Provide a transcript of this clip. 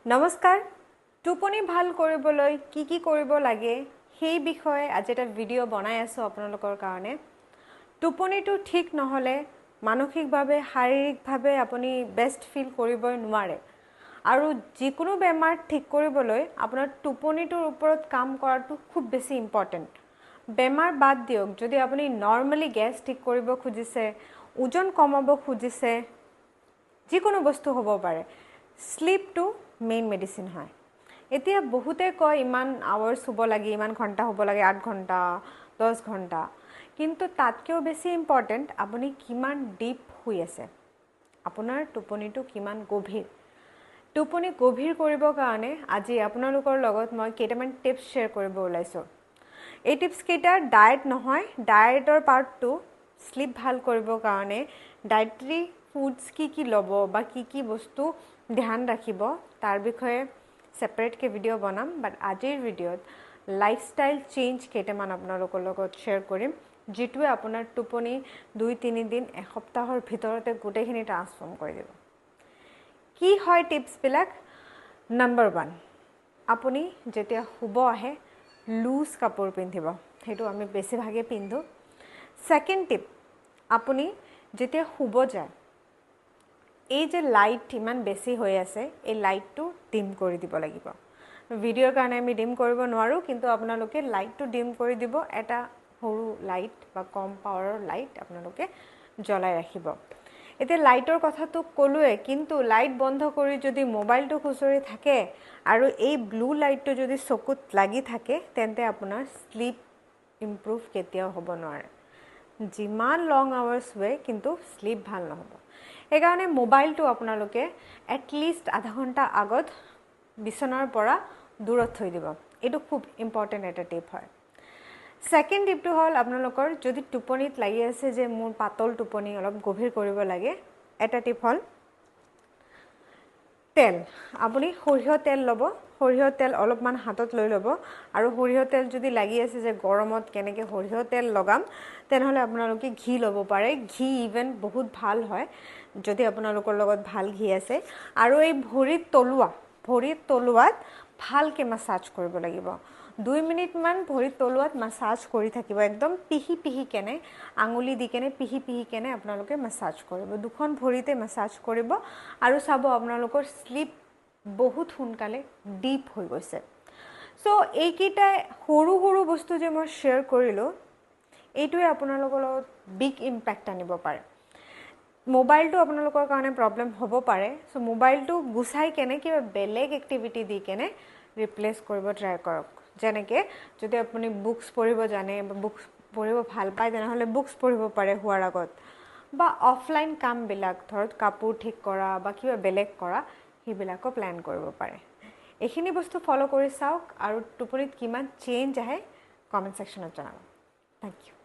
নমস্কাৰ টোপনি ভাল কৰিবলৈ কি কৰিব লাগে সেই বিষয়ে আজি এটা ভিডিঅ' বনাই আছো আপোনালোকৰ কাৰণে টোপনিটো ঠিক নহলে মানসিকভাৱে শাৰীৰিকভাৱে আপুনি বেষ্ট ফিল কৰিবই নোৱাৰে আৰু যিকোনো বেমাৰ ঠিক কৰিবলৈ আপোনাৰ টোপনিটোৰ ওপৰত কাম কৰাটো খুব বেছি ইম্পৰ্টেন্ট বেমাৰ বাদ দিয়ক যদি আপুনি নৰমালি গেছ ঠিক কৰিব খুজিছে ওজন কমাব খুজিছে যিকোনো বস্তু হ'ব পাৰে স্লিপটো মেইন মেডিসিন হয় এতিয়া বহুতে কয় ইমান আৱাৰ্স হ'ব লাগে ইমান ঘণ্টা হ'ব লাগে 8 ঘণ্টা 10 ঘণ্টা কিন্তু তাতকেও বেছি ইম্পৰ্টেন্ট আপুনি কিমান ডিপ শুই আছে আপোনাৰ টোপনিটো কিমান গভীৰ টোপনি গভীৰ কৰিবৰ কাৰণে আজি আপোনালোকৰ লগত মই কেইটামান টিপছ শ্বেয়াৰ কৰিব ওলাইছো এই টিপছ কেইটা ডায়েট নহয় ডায়েটৰ পাৰ্ট 2 স্লিপ ভাল কৰিবৰ কাৰণে ডায়েটৰী ফুডস কি ল'ব বা কি বস্তু ধ্যান ৰাখিব তাৰ বিষয়ে সেপাৰেট কে ভিডিও বনাম বাট আজিৰ ভিডিওত লাইফষ্টাইল চেঞ্জ কেইটামান আপোনালোকৰ লগত শ্বেয়াৰ কৰিম যেটোৱে আপোনাৰ টোপনি 2-3 দিন এসপ্তাহৰ ভিতৰতে গোটেইখিনি ট্ৰান্সফৰ্ম কৰি দিব কি হয় টিপছ বিলাক নম্বৰ 1 আপুনি যেতিয়া শুব আহে লুজ কাপোৰ পিন্ধিব হেতু আমি বেছি ভাগে পিন্ধো সেকেন্ড টিপ আপুনি যেতিয়া শুব যায় এই যে লাইট ইমান বেছি হৈ আছে এই লাইটটো ডিম কৰি দিব লাগিব ভিডিওৰ কাৰণে আমি ডিম কৰিব নোৱাৰো কিন্তু আপোনালোকে লাইটটো ডিম কৰি দিব এটা সৰু লাইট বা কম পাৱাৰৰ লাইট আপোনালোকে জ্বলাই ৰাখিব এতিয়া লাইটৰ কথাটো কলোৱে কিন্তু লাইট বন্ধ কৰি যদি মোবাইলটো খুচৰি থাকে আৰু এই ব্লু লাইটটো যদি চকুত লাগি থাকে তেন্তে আপোনাৰ স্লিপ ইমপ্ৰুভ কেতিয়াও হ'ব নোৱাৰে যিমান লং আৱাৰ্স ৱে কিন্তু স্লিপ ভাল নহব একাৰণে মোবাইলটো আপোনালোকে এট লিষ্ট আধা ঘণ্টা আগত বিছনাৰ পৰা দূৰত থৈ দিব এটো খুব ইম্পৰ্টেন্ট এটা টিপ হয় সেকেন্ড টিপটো হল আপোনালোকৰ যদি টোপনিত লাগি আছে যে মোৰ পাতল টোপনি অলপ গভীৰ কৰিব লাগে এটা টিপ হল তেল আপুনি সৰিয়হ তেল লব সৰিয়হ তেল অলপমান হাতত লৈ লব আৰু সৰিয়হ তেল যদি লাগি আছে যে গৰমত কেনেকে সৰিয়হ তেল লগাম তেনেহলে আপোনালোকে ঘি লব পাৰে ঘি ইভেন বহুত ভাল হয় যদি আপোনালোকৰ লগত ভাল ঘি আছে আৰু এই ভৰিত তলুৱাত ভালকে মাসাজ কৰিব লাগিব 2 মিনিট মান ভৰিত তলুৱাত মাসাজ কৰি থাকিব একদম পিহি কেনে আঙুলি দি কেনে পিহি কেনে আপোনালোকে মাসাজ কৰিব দুখন ভৰিতে মাসাজ কৰিব আৰু চাব আপোনালোকৰ স্লিপ বহুত সোনকালে ডিপ হৈ গৈছে সো এইকিটা সৰু বস্তু যে মই শ্বেয়াৰ কৰিলো এইটোৱে আপোনালোকৰ লগত বিগ ইম্প্যাক্ট আনিব পাৰে মোবাইলটো আপোনালোকৰ কাৰণে প্ৰবলেম হ'ব পাৰে সো মোবাইলটো গুছাই কেনে কিবা বেলেগ এক্টিভিটি দি কেনে ৰিপ্লেস কৰিব ট্ৰাই কৰক যেনেকে যদি আপুনি বুকস পঢ়িব জানে বা বুকস পঢ়িব ভাল পায় তেনেহলে বুকস পঢ়িব পাৰে হোৱাৰ আগত বা অফলাইন কাম বিলাক ধৰক কাপোৰ ঠিক কৰা বা কিবা বেলেগ কৰা হিবিলাকো প্ল্যান কৰিব পাৰে এইখিনি বস্তু ফলো কৰি চাওক আৰু টোপনিত কিমান চেঞ্জ আহে কমেন্ট সেকশনত জনাব থ্যাংক ইউ